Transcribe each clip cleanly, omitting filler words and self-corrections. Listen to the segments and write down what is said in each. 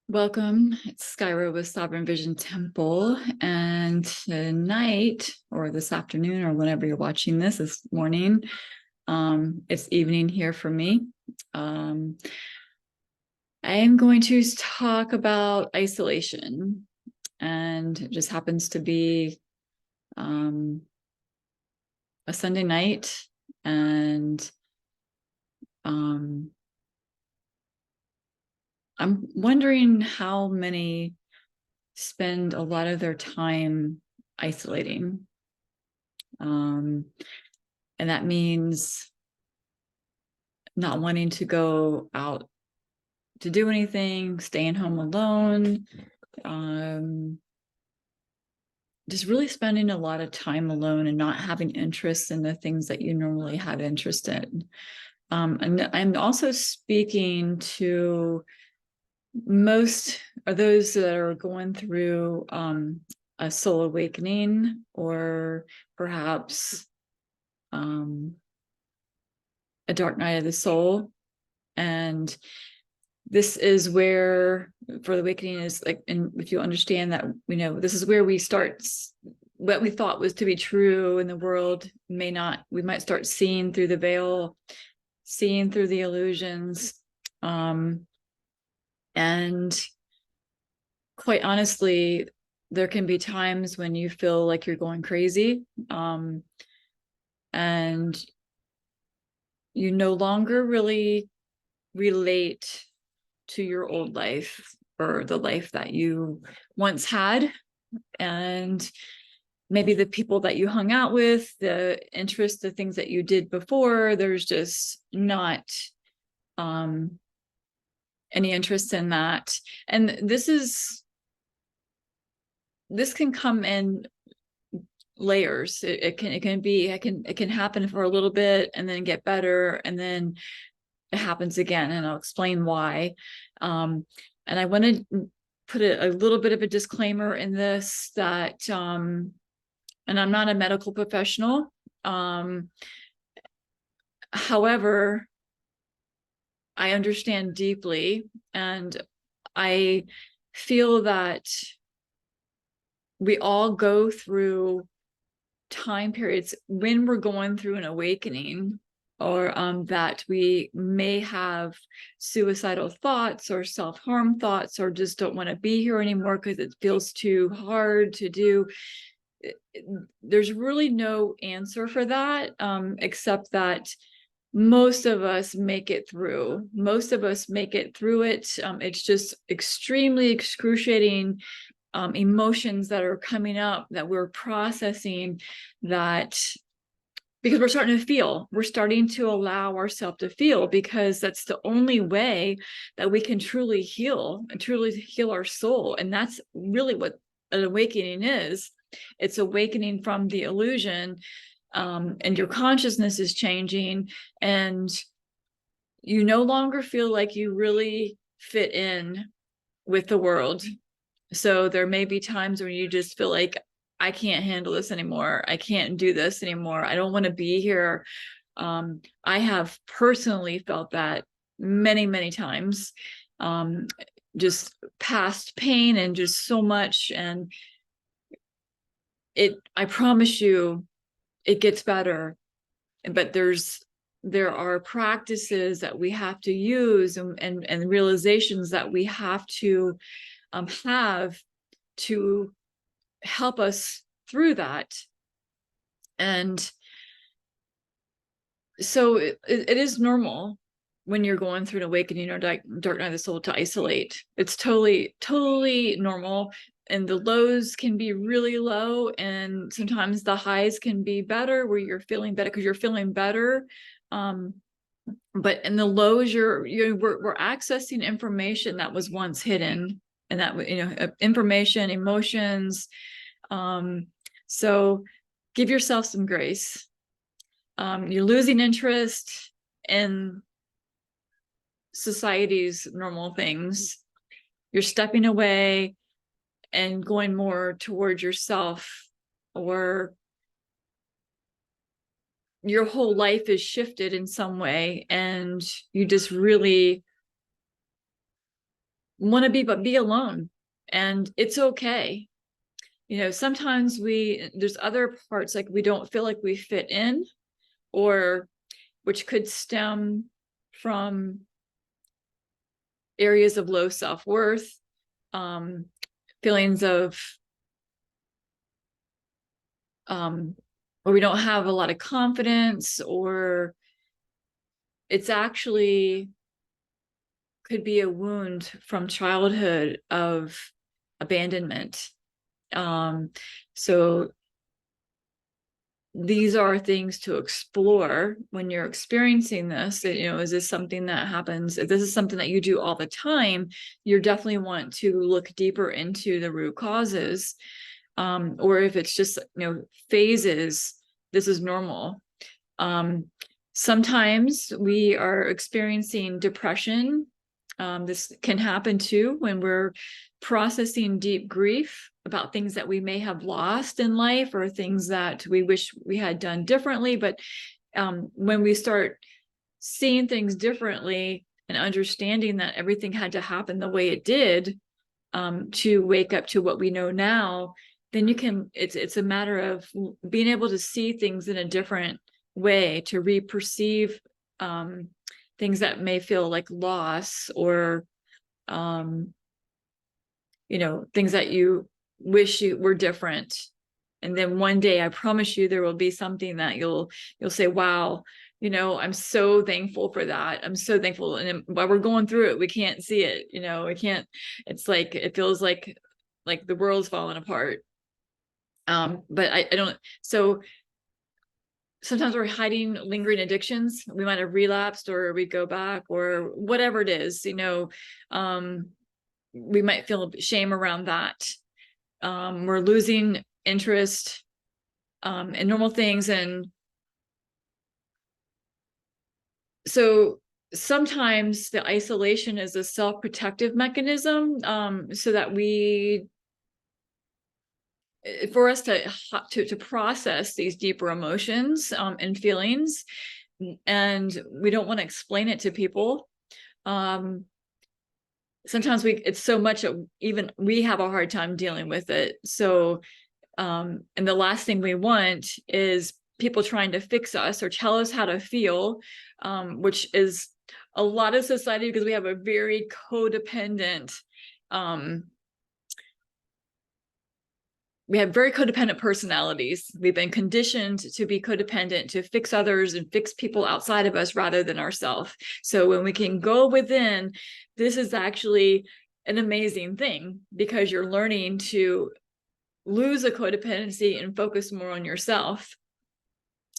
Welcome. It's Skyra with Sovereign Vision Temple. And tonight, or this afternoon, or whenever you're watching this morning, it's evening here for me. I am going to talk about isolation, and it just happens to be a Sunday night, and I'm wondering how many spend a lot of their time isolating. And that means not wanting to go out to do anything, staying home alone, just really spending a lot of time alone and not having interest in the things that you normally have interest in. And I'm also speaking to most of those that are going through a soul awakening, or perhaps a dark night of the soul. And this is where, for the awakening, is like, and if you understand that, this is where we start what we thought was to be true in the world we might start seeing through the veil, seeing through the illusions. And quite honestly, there can be times when you feel like you're going crazy, and you no longer really relate to your old life or the life that you once had. And maybe the people that you hung out with, the interests, the things that you did before, there's just not any interest in that. And this can come in layers. It can happen for a little bit and then get better, and then it happens again, and I'll explain why. And I want to put a little bit of a disclaimer in this, that and I'm not a medical professional. However, I understand deeply, and I feel that we all go through time periods when we're going through an awakening, or that we may have suicidal thoughts or self-harm thoughts, or just don't want to be here anymore because it feels too hard to do. There's really no answer for that, except that most of us make it through. Most of us make it through it. It's just extremely excruciating emotions that are coming up that we're processing, that because we're starting to allow ourselves to feel, because that's the only way that we can truly heal our soul. And that's really what an awakening is. It's awakening from the illusion, and your consciousness is changing, and you no longer feel like you really fit in with the world. So there may be times when you just feel like, I can't handle this anymore. I can't do this anymore. I don't want to be here. I have personally felt that many, many times. Just past pain and just so much. And I promise you, it gets better. But there are practices that we have to use, and realizations that we have to have to help us through that. And so it is normal when you're going through an awakening or dark night of the soul to isolate. It's totally normal. And the lows can be really low, and sometimes the highs can be better, where you're feeling better because you're feeling better. But in the lows, we're accessing information that was once hidden, and that, information, emotions. So give yourself some grace. You're losing interest in society's normal things. You're stepping away and going more towards yourself, or your whole life is shifted in some way, and you just really want to be alone, and it's okay. Sometimes there's other parts, like we don't feel like we fit in, or which could stem from areas of low self-worth, feelings of where we don't have a lot of confidence, or it's actually could be a wound from childhood of abandonment. So these are things to explore when you're experiencing this. Is this something that happens? If this is something that you do all the time, you definitely want to look deeper into the root causes. Or if it's just, phases, this is normal. Sometimes we are experiencing depression. This can happen too when we're processing deep grief about things that we may have lost in life, or things that we wish we had done differently. But when we start seeing things differently and understanding that everything had to happen the way it did, to wake up to what we know now, then it's a matter of being able to see things in a different way, to re-perceive things that may feel like loss, or things that you wish you were different. And then one day, I promise you, there will be something that you'll say, wow, I'm so thankful for that. I'm so thankful. And while we're going through it, we can't see it. We can't, it's like, it feels like the world's falling apart. But I don't, so sometimes we're hiding lingering addictions. We might have relapsed, or we go back, or whatever it is, we might feel shame around that. We're losing interest in normal things. And so sometimes the isolation is a self-protective mechanism, so that for us to process these deeper emotions and feelings, and we don't want to explain it to people. Sometimes it's so much even we have a hard time dealing with it. So and the last thing we want is people trying to fix us or tell us how to feel, which is a lot of society, because we have a very codependent we have very codependent personalities. We've been conditioned to be codependent, to fix others and fix people outside of us rather than ourselves. So when we can go within, this is actually an amazing thing, because you're learning to lose a codependency and focus more on yourself.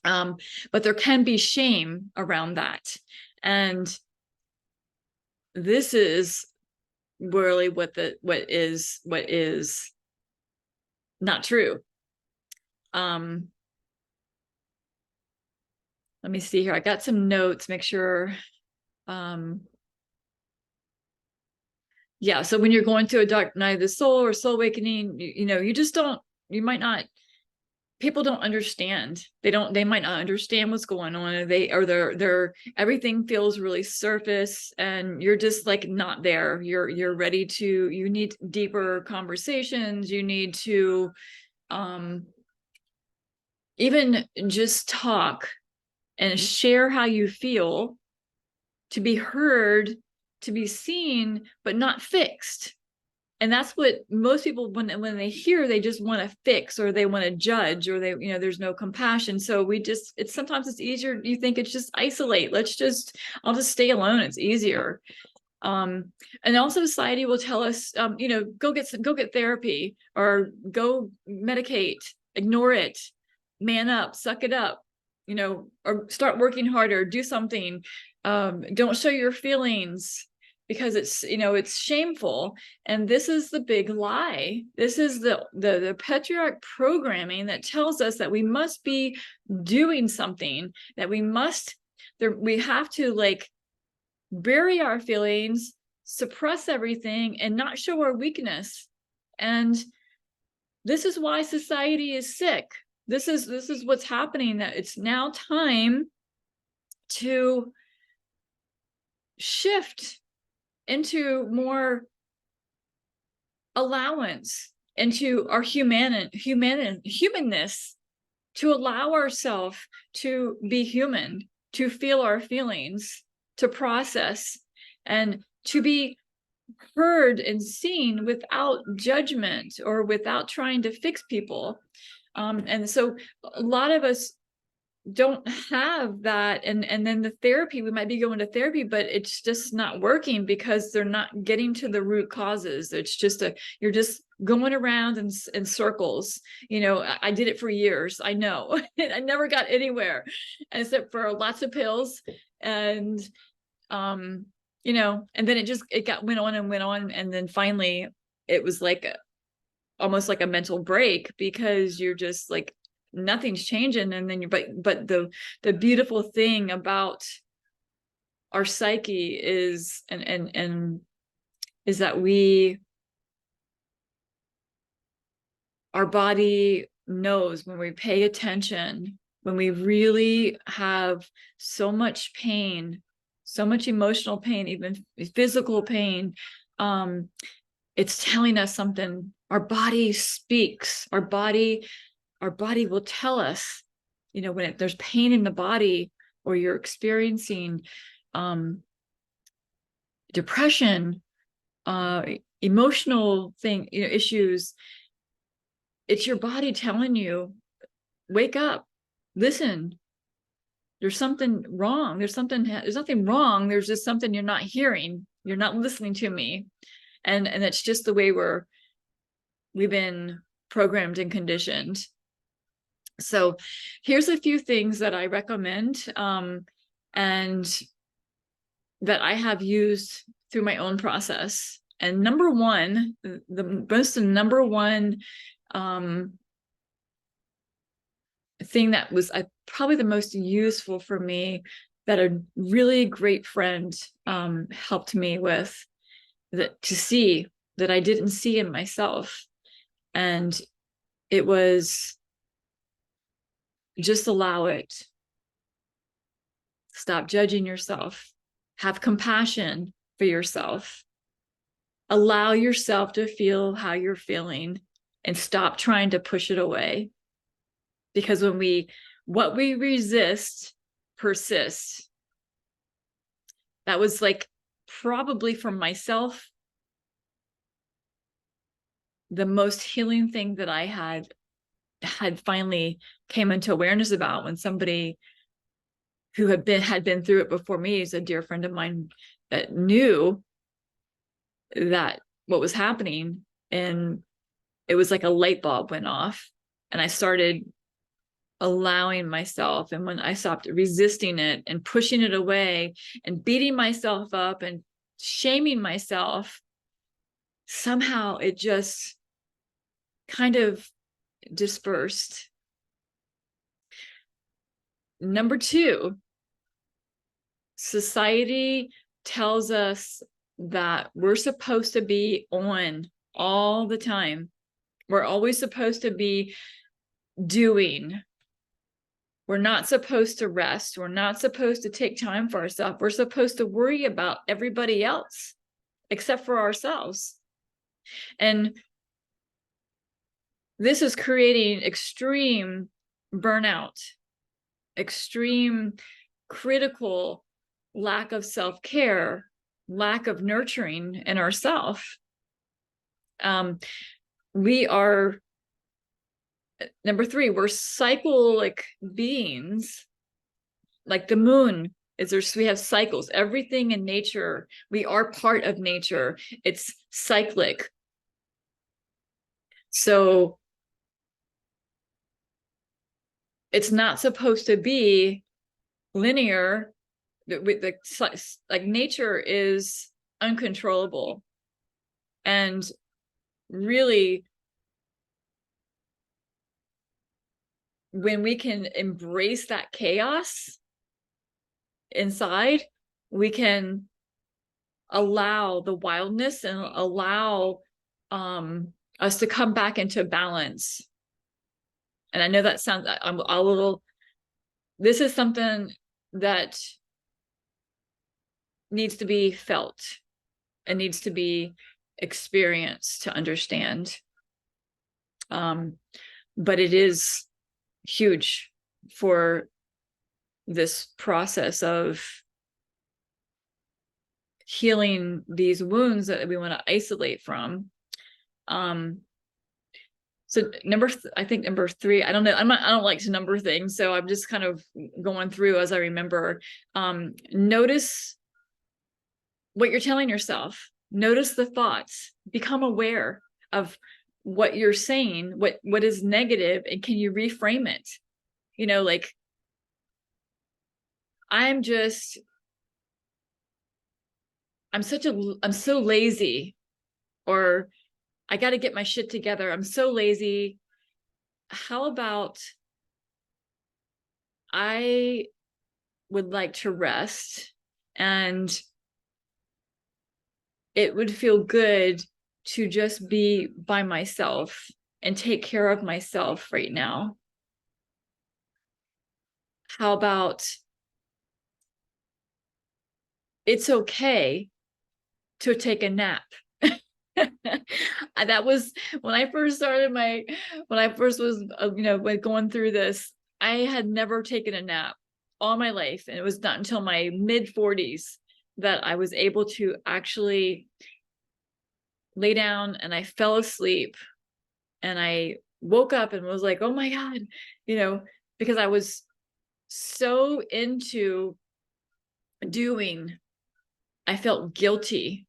But there can be shame around that. And this is really what is not true. Let me see here. I got some notes, make sure. Yeah, so when you're going through a dark night of the soul or soul awakening, people don't understand. They might not understand what's going on. They're everything feels really surface, and you're just like not there. You need deeper conversations. You need to even just talk and share how you feel, to be heard, to be seen, but not fixed. And that's what most people, when they hear, they just want to fix, or they want to judge, or there's no compassion. So sometimes it's easier. You think it's just isolate. I'll just stay alone. It's easier. And also society will tell us, go get therapy, or go medicate, ignore it, man up, suck it up, or start working harder, do something. Don't show your feelings, because it's shameful. And this is the big lie. This is the patriarch programming that tells us that we must be doing something, that we have to bury our feelings, suppress everything, and not show our weakness. And this is why society is sick. This is what's happening, that it's now time to shift into more allowance into our humanness, to allow ourselves to be human, to feel our feelings, to process, and to be heard and seen without judgment or without trying to fix people. And so a lot of us don't have that, and then the therapy, we might be going to therapy, but it's just not working because they're not getting to the root causes. It's just you're just going around in circles. I did it for years, I know. I never got anywhere except for lots of pills, and and then went on and went on, and then finally it was like almost like a mental break, because you're just like, nothing's changing. And then but the beautiful thing about our psyche is and is that our body knows when we pay attention, when we really have so much pain, so much emotional pain, even physical pain, it's telling us something. Our body speaks. Our body will tell us, when there's pain in the body, or you're experiencing depression, emotional issues. It's your body telling you, wake up, listen. There's something wrong. There's nothing wrong. There's just something you're not hearing. You're not listening to me. And that's just the way we've been programmed and conditioned. So here's a few things that I recommend, and that I have used through my own process. And number one, number one thing that was probably the most useful for me, that a really great friend helped me with, to see that I didn't see in myself. And it was, just allow it. Stop judging yourself. Have compassion for yourself. Allow yourself to feel how you're feeling, and stop trying to push it away. Because what we resist persists. That was like, probably for myself, the most healing thing that I had finally came into awareness about, when somebody who had been through it before me, is a dear friend of mine, that knew that what was happening. And it was like a light bulb went off, and I started allowing myself. And when I stopped resisting it and pushing it away and beating myself up and shaming myself, somehow it just kind of dispersed. Number two, society tells us that we're supposed to be on all the time. We're always supposed to be doing. We're not supposed to rest. We're not supposed to take time for ourselves. We're supposed to worry about everybody else except for ourselves. And this is creating extreme burnout, extreme critical lack of self-care, lack of nurturing in ourselves. We are, number three, we're cyclic beings. Like the moon we have cycles. Everything in nature, we are part of nature. It's cyclic. So it's not supposed to be linear. Like nature is uncontrollable. And really, when we can embrace that chaos inside, we can allow the wildness and allow us to come back into balance. And I know that sounds, I'm a little, this is something that needs to be felt. It needs to be experience to understand. But it is huge for this process of healing these wounds that we want to isolate from. So I think number 3, I don't know. I don't like to number things. So I'm just kind of going through as I remember. Notice what you're telling yourself. Notice the thoughts. Become aware of what you're saying, what is negative, and can you reframe it? You know, like, I'm so lazy, or I got to get my shit together. I'm so lazy. How about I would like to rest, and it would feel good to just be by myself and take care of myself right now. How about it's okay to take a nap? That was when I first was going through this. I had never taken a nap all my life, and it was not until my mid-40s that I was able to actually lay down, and I fell asleep, and I woke up and was like, oh my God, because I was so into doing, I felt guilty.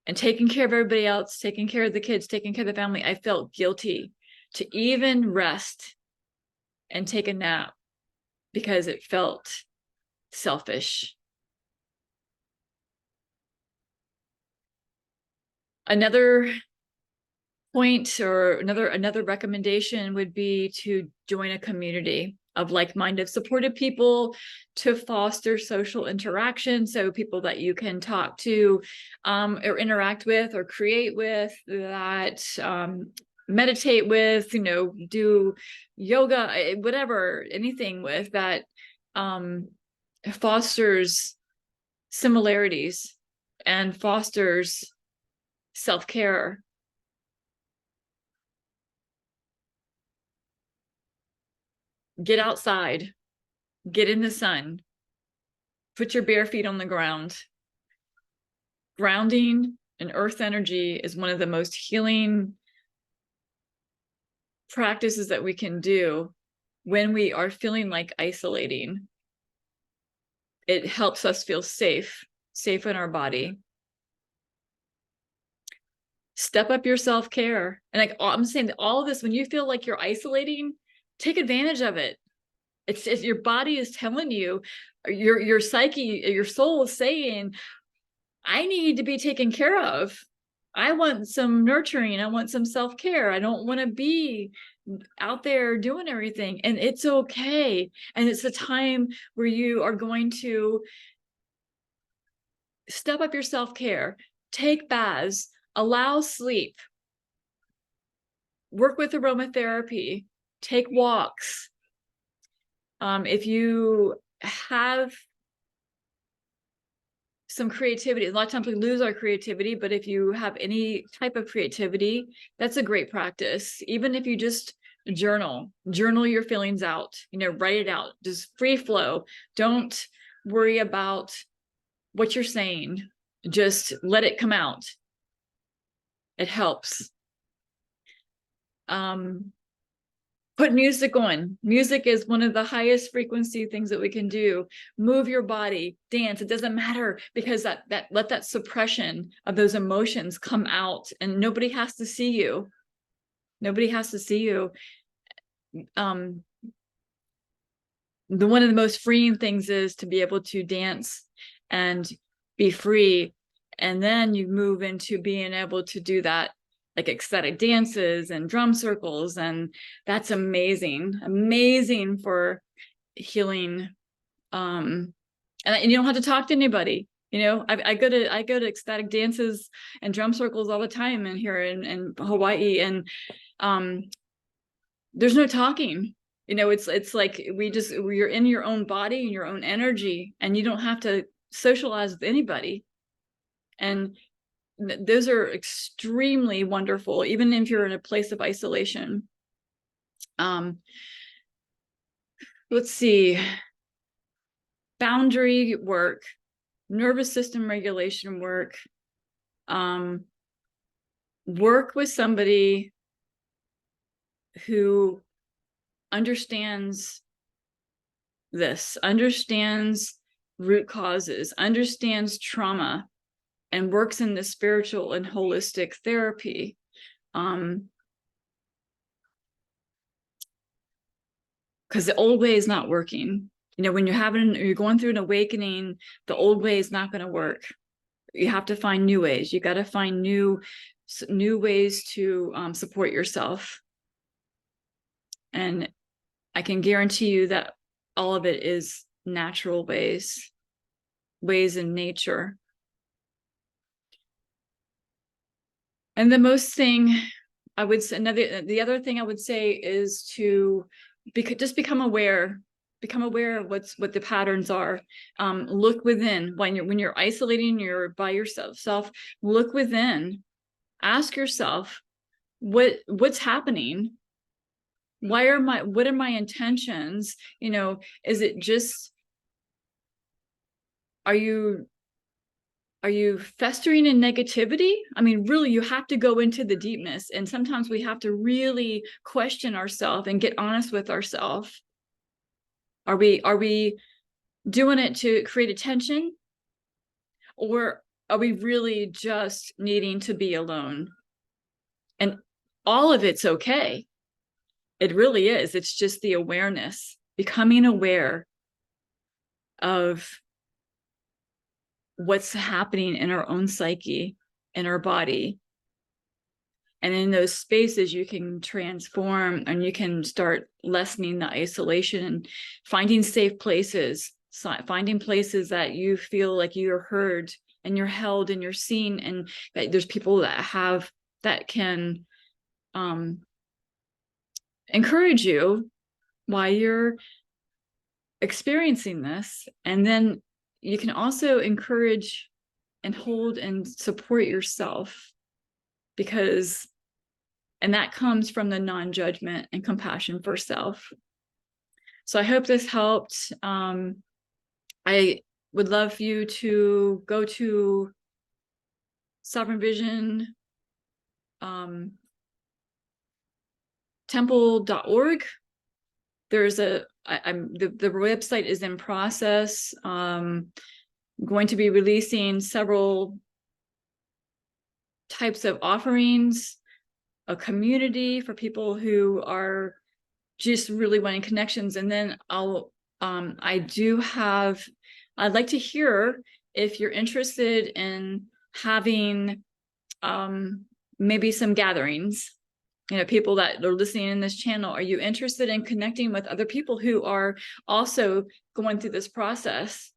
And taking care of everybody else, taking care of the kids, taking care of the family, I felt guilty to even rest and take a nap because it felt selfish. Another point, or another recommendation, would be to join a community of like-minded, supportive people to foster social interaction. So people that you can talk to, or interact with, or create with, that meditate with, do yoga, whatever, anything with that fosters similarities and fosters self-care. Get outside, get in the sun, put your bare feet on the ground. Grounding and earth energy is one of the most healing practices that we can do when we are feeling like isolating. It helps us feel safe in our body. Step up your self-care. And like I'm saying, that all of this, when you feel like you're isolating, take advantage of it. It's your body is telling you, your psyche, your soul is saying, I need to be taken care of. I want some nurturing. I want some self-care. I don't want to be out there doing everything. And it's okay. And it's a time where you are going to step up your self-care, take baths, allow sleep, work with aromatherapy, take walks. If you have some creativity, a lot of times we lose our creativity, but if you have any type of creativity, that's a great practice. Even if you just journal your feelings out, write it out, just free flow. Don't worry about what you're saying. Just let it come out. It helps. Put music on. Music is one of the highest frequency things that we can do. Move your body, dance. It doesn't matter, because let that suppression of those emotions come out, and nobody has to see you. Nobody has to see you. One of the most freeing things is to be able to dance and be free. And then you move into being able to do that, like ecstatic dances and drum circles, and that's amazing for healing. And you don't have to talk to anybody. I go to ecstatic dances and drum circles all the time, and here in Hawaii, and there's no talking. It's like you're in your own body and your own energy, and you don't have to socialize with anybody. And those are extremely wonderful, even if you're in a place of isolation. Let's see, boundary work, nervous system regulation work, work with somebody who understands this, understands root causes, understands trauma, and works in the spiritual and holistic therapy. Because the old way is not working. You know, when you're going through an awakening, the old way is not going to work. You have to find new ways. You got to find new ways to support yourself. And I can guarantee you that all of it is natural ways in nature. And the most thing I would say, the other thing I would say is to just become aware of what the patterns are. Look within. When you're isolating, you're by yourself, look within. Ask yourself, what's happening? What are my intentions? You know, is it just, are you festering in negativity? I mean, really, you have to go into the deepness, and sometimes we have to really question ourselves and get honest with ourselves. Are we doing it to create attention, or are we really just needing to be alone? And all of it's okay. It really is. It's just the awareness, becoming aware of what's happening in our own psyche, in our body. And in those spaces, you can transform, and you can start lessening the isolation and finding safe places, finding places that you feel like you're heard and you're held and you're seen, and that there's people that can encourage you while you're experiencing this. And then you can also encourage and hold and support yourself, and that comes from the non-judgment and compassion for self. So I hope this helped. I would love you to go to Sovereign Vision temple.org. There's the website is in process. Going to be releasing several types of offerings, a community for people who are just really wanting connections. And then I'd like to hear if you're interested in having maybe some gatherings. You know, people that are listening in this channel, are you interested in connecting with other people who are also going through this process?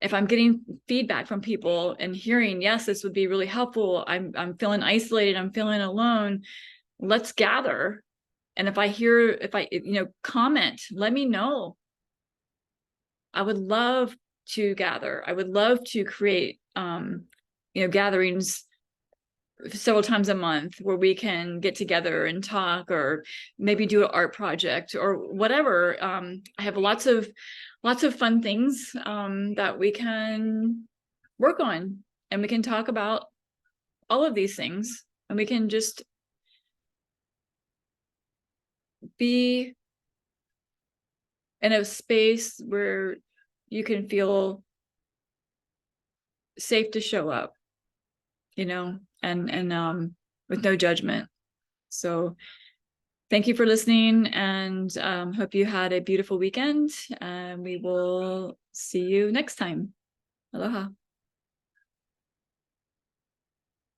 If I'm getting feedback from people and hearing, yes, this would be really helpful, I'm feeling isolated, I'm feeling alone, let's gather. And if I comment, let me know. I would love to gather. I would love to create gatherings several times a month where we can get together and talk, or maybe do an art project or whatever. I have lots of fun things that we can work on, and we can talk about all of these things, and we can just be in a space where you can feel safe to show up, and with no judgment. So thank you for listening, and hope you had a beautiful weekend, and we will see you next time. Aloha.